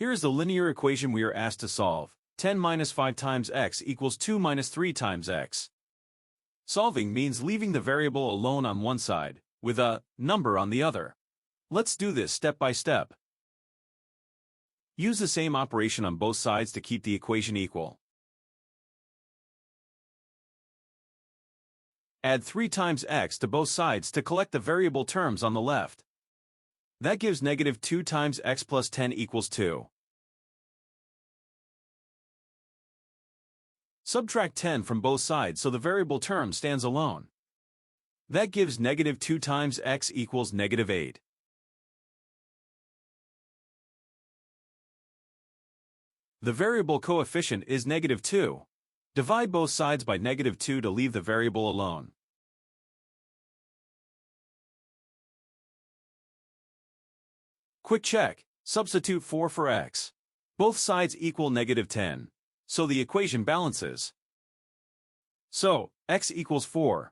Here is the linear equation we are asked to solve. 10 minus 5 times x equals 2 minus 3 times x. Solving means leaving the variable alone on one side, with a number on the other. Let's do this step by step. Use the same operation on both sides to keep the equation equal. Add 3 times x to both sides to collect the variable terms on the left. That gives negative 2 times x plus 10 equals 2. Subtract 10 from both sides so the variable term stands alone. That gives negative 2 times x equals negative 8. The variable coefficient is negative 2. Divide both sides by negative 2 to leave the variable alone. Quick check. Substitute 4 for x. Both sides equal negative 10, so the equation balances. So, x equals 4.